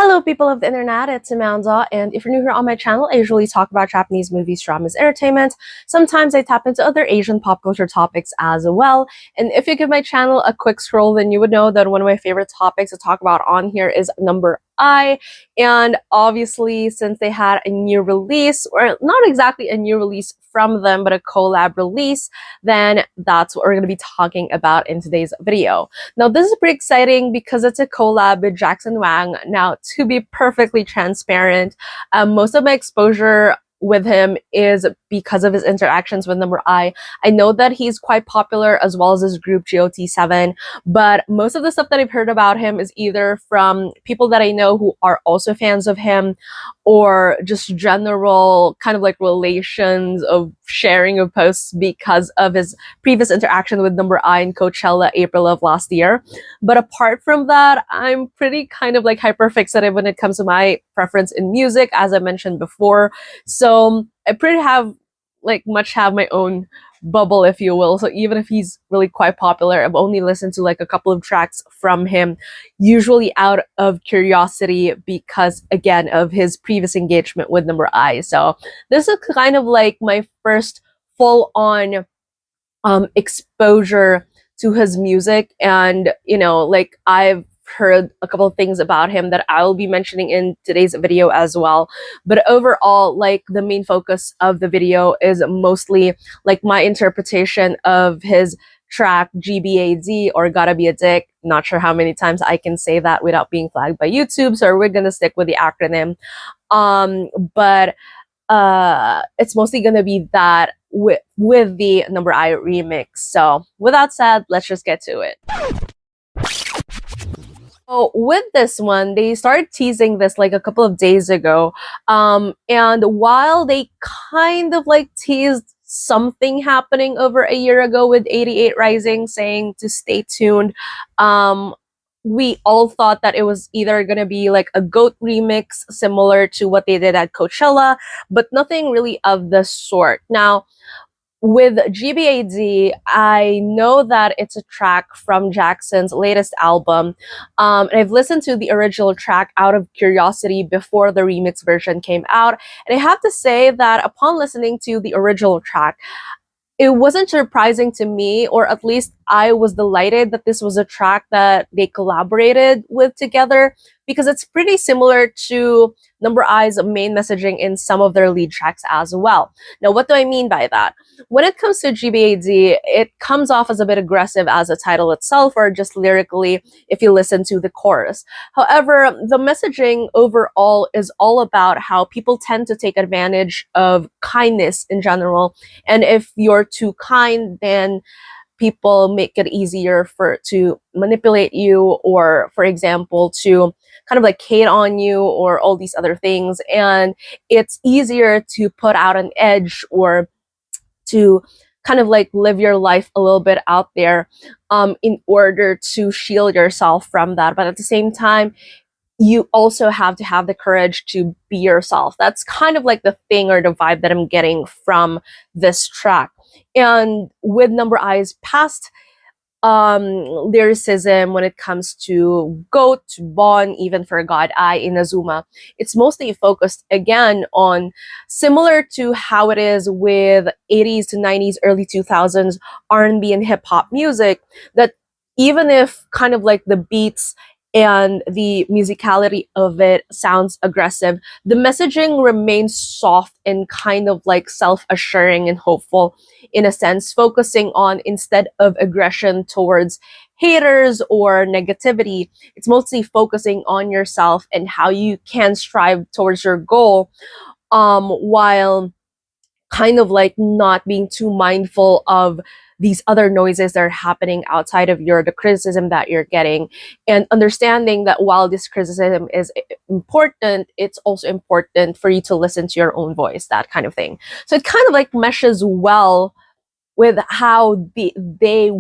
Hello people of the internet, it's Amanda, and if you're new here on my channel, I usually talk about Japanese movies, dramas, entertainment. Sometimes I tap into other Asian pop culture topics as well. And if you give my channel a quick scroll, then you would know that one of my favorite topics to talk about on here is number I. And obviously, since they had a new release, or not exactly a new release from them, but a collab release, then that's what we're going to be talking about in today's video. Now, this is pretty exciting because it's a collab with Jackson Wang. Now, to be perfectly transparent, most of my exposure with him is because of his interactions with number I. I know that he's quite popular as well as his group GOT7, but most of the stuff that I've heard about him is either from people that I know who are also fans of him, or just general kind of like relations of sharing of posts because of his previous interaction with number I in Coachella April of last year. But apart from that, I'm pretty kind of like hyper fixated when it comes to my preference in music, as I mentioned before. So I pretty much have my own bubble, if you will. So even if he's really quite popular, I've only listened to like a couple of tracks from him, usually out of curiosity because, again, of his previous engagement with number I. So this is kind of like my first full-on exposure to his music, and like I've heard a couple of things about him that I will be mentioning in today's video as well. But overall, like, the main focus of the video is mostly like my interpretation of his track GBAD, or Gotta Be a Dick. Not sure how many times I can say that without being flagged by YouTube, so we're gonna stick with the acronym. But it's mostly gonna be that with the number I remix. So with that said, let's just get to it. So with this one, they started teasing this like a couple of days ago. And while they kind of like teased something happening over a year ago with 88Rising saying to stay tuned, we all thought that it was either going to be like a GOAT remix similar to what they did at Coachella, but nothing really of the sort. Now, with GBAD, I know that it's a track from Jackson's latest album. And I've listened to the original track out of curiosity before the remix version came out. And I have to say that upon listening to the original track, it wasn't surprising to me, or at least I was delighted that this was a track that they collaborated with together, because it's pretty similar to number I's main messaging in some of their lead tracks as well. Now, what do I mean by that? When it comes to GBAD, it comes off as a bit aggressive as a title itself, or just lyrically if you listen to the chorus. However, the messaging overall is all about how people tend to take advantage of kindness in general. And if you're too kind, then people make it easier to manipulate you, or, for example, to kind of like hate on you, or all these other things. And it's easier to put out an edge, or to kind of like live your life a little bit out there in order to shield yourself from that. But at the same time, you also have to have the courage to be yourself. That's kind of like the thing, or the vibe that I'm getting from this track. And with number I's past lyricism when it comes to GOAT, Bon, even for God I, Inazuma, it's mostly focused again on, similar to how it is with 80s to 90s, early 2000s R&B and hip-hop music, that even if kind of like the beats and the musicality of it sounds aggressive, the messaging remains soft and kind of like self-assuring and hopeful, in a sense, focusing on, instead of aggression towards haters or negativity, it's mostly focusing on yourself and how you can strive towards your goal, while kind of like not being too mindful of these other noises that are happening outside of the criticism that you're getting, and understanding that while this criticism is important, it's also important for you to listen to your own voice, that kind of thing. So it kind of like meshes well with how they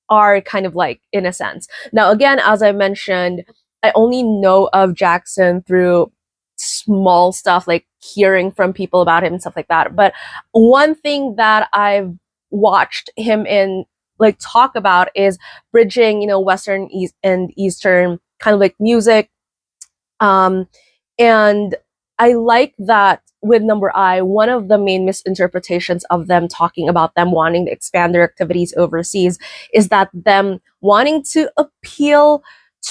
are kind of like, in a sense. Now, again, as I mentioned, I only know of Jackson through small stuff, like hearing from people about him and stuff like that. But one thing that I've watched him in like talk about is bridging, Western and Eastern kind of like music And I like that with Number I, one of the main misinterpretations of them talking about them wanting to expand their activities overseas is that them wanting to appeal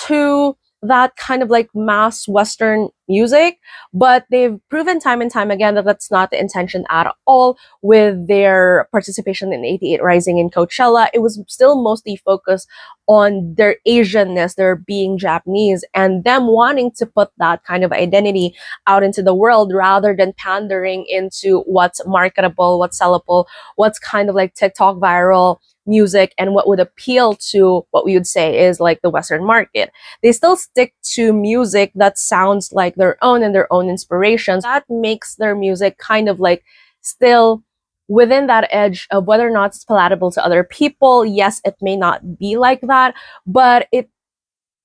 to that kind of like mass Western music, but they've proven time and time again that that's not the intention at all with their participation in 88 Rising in Coachella. It was still mostly focused on their Asianness, their being Japanese, and them wanting to put that kind of identity out into the world rather than pandering into what's marketable, what's sellable, what's kind of like TikTok viral music, and what would appeal to what we would say is like the Western market. They still stick to music that sounds like their own and their own inspirations. That makes their music kind of like still within that edge of whether or not it's palatable to other people. Yes, it may not be like that, but it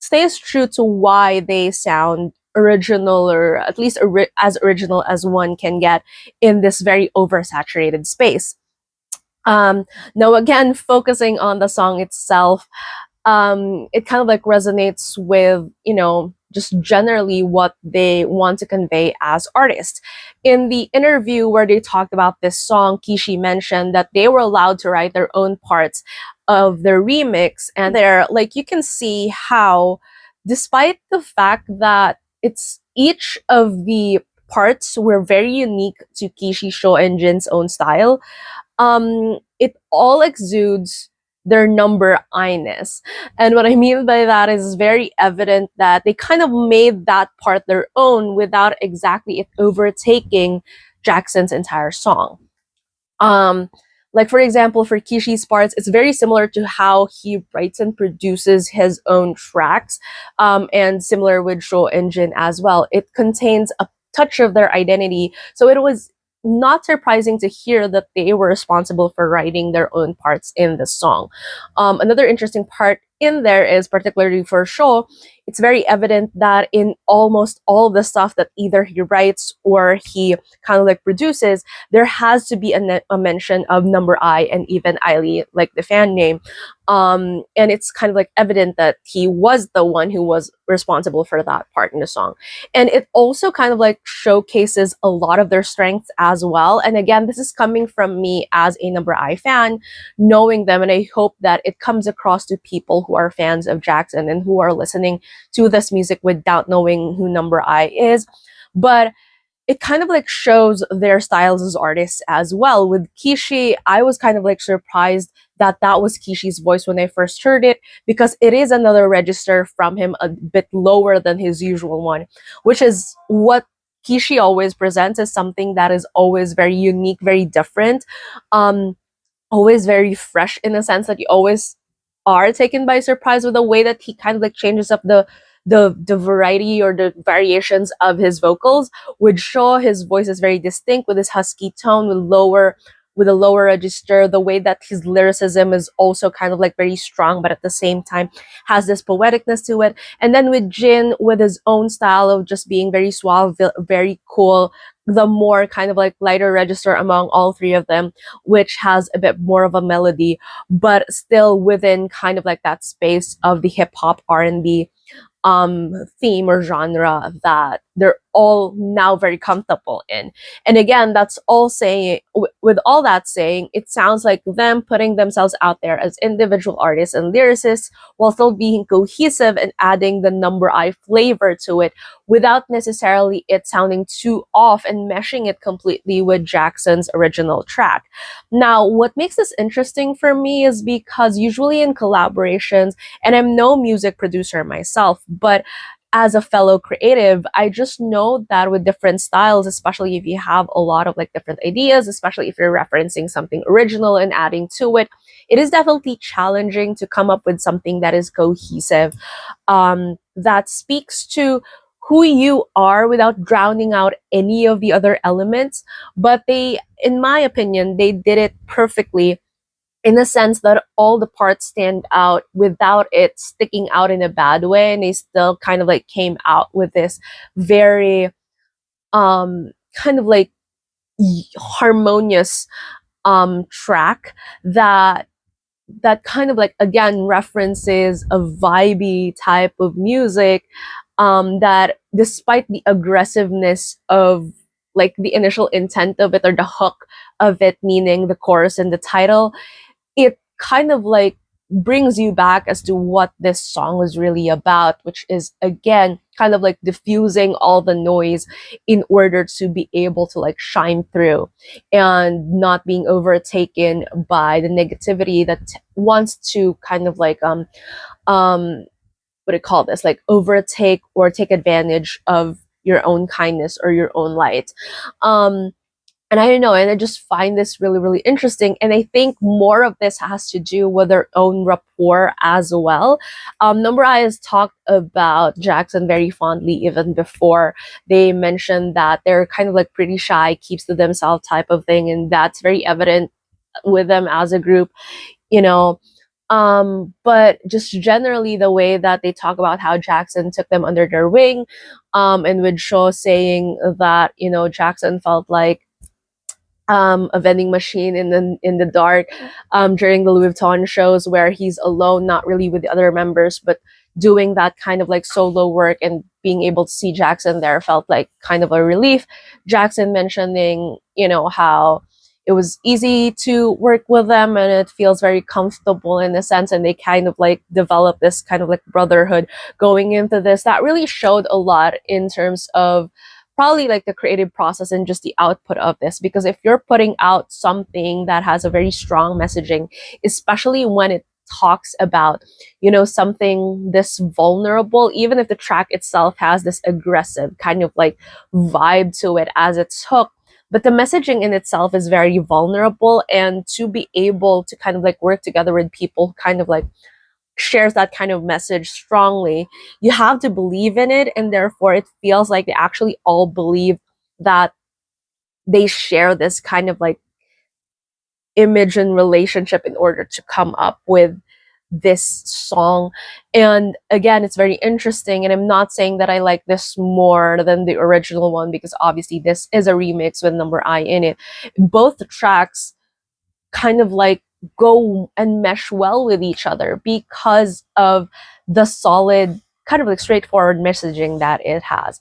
stays true to why they sound original, or at least as original as one can get in this very oversaturated space. Now, again, focusing on the song itself, it kind of like resonates with, you know, just generally what they want to convey as artists. In the interview where they talked about this song, Kishi mentioned that they were allowed to write their own parts of their remix, and there, like, you can see how, despite the fact that it's each of the parts were very unique to Kishi, Sho, and Jin's own style, it all exudes their number I-ness. And what I mean by that is it's very evident that they kind of made that part their own without exactly it overtaking Jackson's entire song. Like, for example, for Kishi's parts, it's very similar to how he writes and produces his own tracks, and similar with Sho and Jin as well. It contains a touch of their identity, so it was not surprising to hear that they were responsible for writing their own parts in the song. Another interesting part in there is, particularly for Sho, it's very evident that in almost all of the stuff that either he writes or he kind of like produces, there has to be a mention of Number I and even Ailey, like the fan name. And it's kind of like evident that he was the one who was responsible for that part in the song. And it also kind of like showcases a lot of their strengths as well. And again, this is coming from me as a Number I fan, knowing them, and I hope that it comes across to people who are fans of Jackson and who are listening to this music without knowing who Number I is. But it kind of like shows their styles as artists as well. With Kishi, I was kind of like surprised that that was Kishi's voice when I first heard it, because it is another register from him, a bit lower than his usual one, which is what Kishi always presents as something that is always very unique, very different, always very fresh, in the sense that you always are taken by surprise with the way that he kind of like changes up the variety or the variations of his vocals. With Sho, his voice is very distinct with his husky tone, with a lower register. The way that his lyricism is also kind of like very strong, but at the same time has this poeticness to it. And then with Jin, with his own style of just being very suave, very cool, the more kind of like lighter register among all three of them, which has a bit more of a melody, but still within kind of like that space of the hip hop R&B theme or genre that they're all now very comfortable in. And again, that's all saying, with all that saying, it sounds like them putting themselves out there as individual artists and lyricists while still being cohesive and adding the Number I flavor to it without necessarily it sounding too off and meshing it completely with Jackson's original track. Now, what makes this interesting for me is because usually in collaborations, and I'm no music producer myself, but as a fellow creative, I just know that with different styles, especially if you have a lot of like different ideas, especially if you're referencing something original and adding to it, it is definitely challenging to come up with something that is cohesive, that speaks to who you are without drowning out any of the other elements. But they, in my opinion, they did it perfectly, in the sense that all the parts stand out without it sticking out in a bad way, and they still kind of like came out with this very kind of like harmonious track that kind of like again references a vibey type of music, that despite the aggressiveness of like the initial intent of it, or the hook of it, meaning the chorus and the title, it kind of like brings you back as to what this song was really about, which is again kind of like diffusing all the noise in order to be able to like shine through and not being overtaken by the negativity that wants to kind of like what do you call this, like overtake or take advantage of your own kindness or your own light. And I don't know, and I just find this really, really interesting. And I think more of this has to do with their own rapport as well. Number I has talked about Jackson very fondly even before. They mentioned that they're kind of like pretty shy, keeps to themselves type of thing. And that's very evident with them as a group, you know. But just generally the way that they talk about how Jackson took them under their wing, and with Shaw saying that, you know, Jackson felt like a vending machine in the dark during the Louis Vuitton shows, where he's alone, not really with the other members, but doing that kind of like solo work, and being able to see Jackson there felt like kind of a relief. Jackson mentioning, you know, how it was easy to work with them and it feels very comfortable in a sense, and they kind of like develop this kind of like brotherhood going into this. That really showed a lot in terms of probably like the creative process and just the output of this, because if you're putting out something that has a very strong messaging, especially when it talks about, you know, something this vulnerable, even if the track itself has this aggressive kind of like vibe to it as its hook, but the messaging in itself is very vulnerable, and to be able to kind of like work together with people who kind of like shares that kind of message strongly, you have to believe in it, and therefore it feels like they actually all believe that they share this kind of like image and relationship in order to come up with this song. And again, it's very interesting, and I'm not saying that I like this more than the original one, because obviously this is a remix with Number I in it. Both the tracks kind of like go and mesh well with each other because of the solid kind of like straightforward messaging that it has.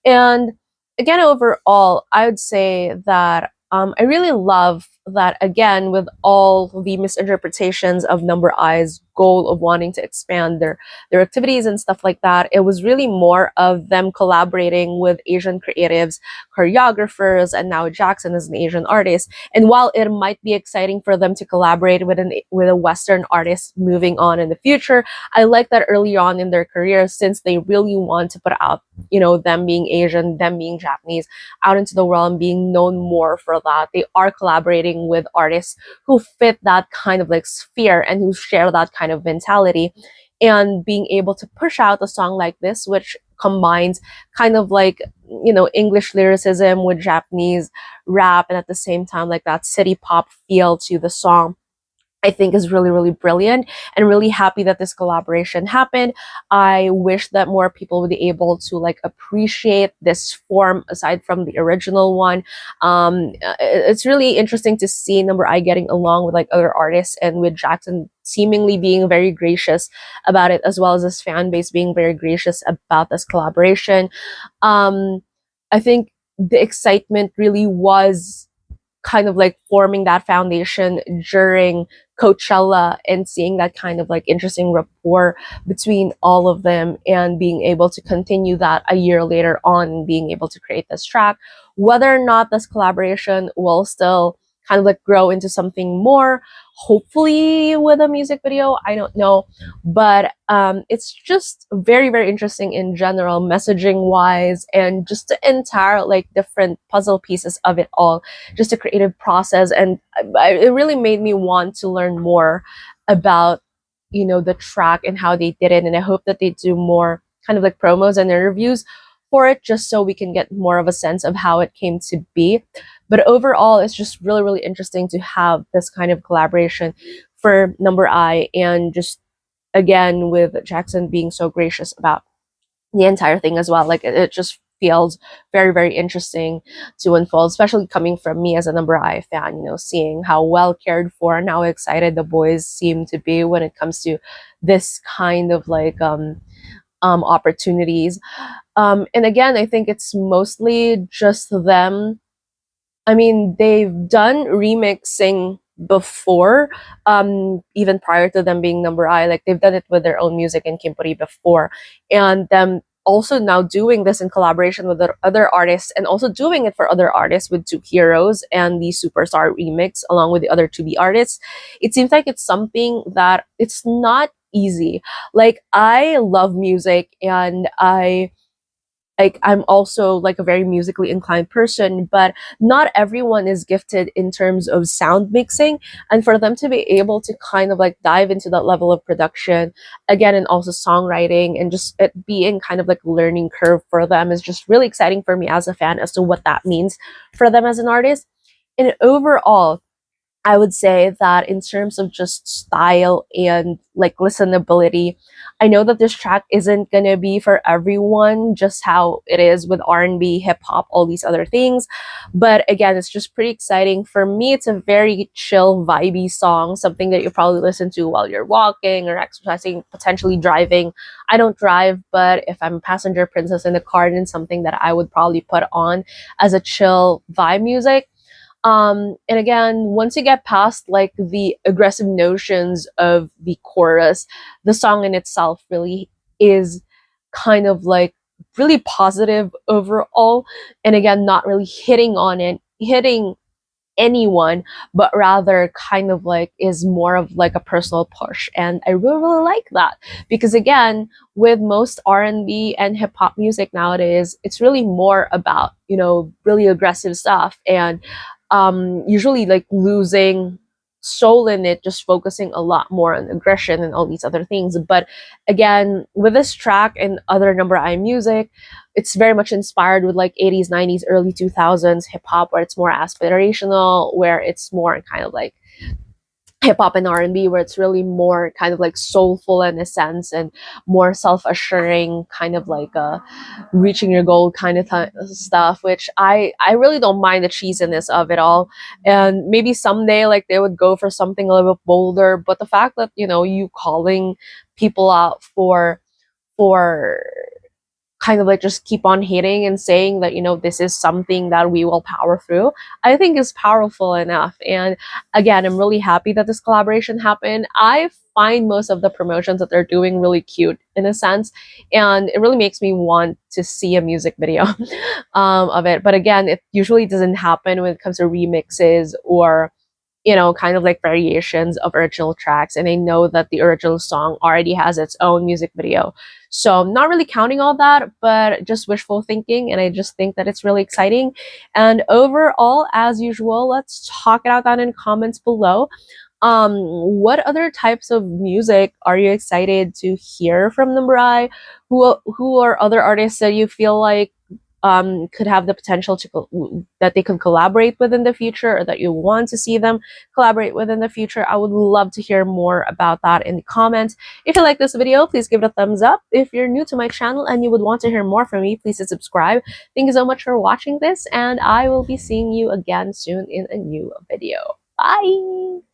And again, overall, I would say that I really love that, again, with all the misinterpretations of Number I's goal of wanting to expand their activities and stuff like that, it was really more of them collaborating with Asian creatives, choreographers, and now Jackson is an Asian artist. And while it might be exciting for them to collaborate with a Western artist moving on in the future, I like that early on in their career, since they really want to put out, you know, them being Asian, them being Japanese, out into the world and being known more for that, they are collaborating with artists who fit that kind of like sphere and who share that kind of mentality, and being able to push out a song like this, which combines kind of like, you know, English lyricism with Japanese rap, and at the same time like that city pop feel to the song, I think is really, really brilliant, and really happy that this collaboration happened. I wish that more people would be able to like appreciate this form aside from the original one. It's really interesting to see Number I getting along with like other artists, and with Jackson seemingly being very gracious about it, as well as his fan base being very gracious about this collaboration. I think the excitement really was kind of like forming that foundation during Coachella, and seeing that kind of like interesting rapport between all of them, and being able to continue that a year later on, being able to create this track. Whether or not this collaboration will still kind of like grow into something more, hopefully with a music video, I don't know, but it's just very, very interesting in general, messaging wise, and just the entire like different puzzle pieces of it all, just a creative process. And it really made me want to learn more about, you know, the track and how they did it, and I hope that they do more kind of like promos and interviews for it, just so we can get more of a sense of how it came to be. But overall, it's just really, really interesting to have this kind of collaboration for Number I, and just again with Jackson being so gracious about the entire thing as well. Like it just feels very, very interesting to unfold, especially coming from me as a Number I fan, you know, seeing how well cared for and how excited the boys seem to be when it comes to this kind of like opportunities. And again, I think it's mostly just them. I mean, they've done remixing before, even prior to them being number I. Like they've done it with their own music in Kimpuri before, and them also now doing this in collaboration with other artists, and also doing it for other artists with Two Heroes and the Superstar remix along with the other 2B artists. It seems like it's something that it's not easy. Like I love music, and I'm also like a very musically inclined person, but not everyone is gifted in terms of sound mixing. And for them to be able to kind of like dive into that level of production again, and also songwriting, and just it being kind of like a learning curve for them, is just really exciting for me as a fan as to what that means for them as an artist. And overall, I would say that in terms of just style and like listenability, I know that this track isn't gonna be for everyone, just how it is with R&B, hip hop, all these other things. But again, it's just pretty exciting. For me, it's a very chill, vibey song, something that you probably listen to while you're walking or exercising, potentially driving. I don't drive, but if I'm a passenger princess in the car, then something that I would probably put on as a chill vibe music. And again, once you get past like the aggressive notions of the chorus, the song in itself really is kind of like really positive overall. And again, not really hitting anyone, but rather kind of like is more of like a personal push. And I really, really like that, because again, with most R&B and hip hop music nowadays, it's really more about, you know, really aggressive stuff, and usually like losing soul in it, just focusing a lot more on aggression and all these other things. But again, with this track and other number I music, it's very much inspired with like 80s, 90s, early 2000s hip hop, where it's more aspirational, where it's more kind of like hip hop and R&B, where it's really more kind of like soulful in a sense, and more self-assuring, kind of like reaching your goal kind of stuff, which I really don't mind the cheesiness of it all. And maybe someday like they would go for something a little bit bolder, but the fact that, you know, you calling people out for kind of like just keep on hitting and saying that, you know, this is something that we will power through, I think is powerful enough. And again, I'm really happy that this collaboration happened. I find most of the promotions that they're doing really cute in a sense, and it really makes me want to see a music video of it. But again, it usually doesn't happen when it comes to remixes or, you know, kind of like variations of original tracks. And I know that the original song already has its own music video. So I'm not really counting all that, but just wishful thinking. And I just think that it's really exciting. And overall, as usual, let's talk it out down in comments below. What other types of music are you excited to hear from Number I? Who are other artists that you feel like could have the potential to that they could collaborate with in the future, or that you want to see them collaborate with in the future? I would love to hear more about that in the comments. If you like this video, please give it a thumbs up. If you're new to my channel and you would want to hear more from me, please hit subscribe. Thank you so much for watching this, and I will be seeing you again soon in a new video. Bye!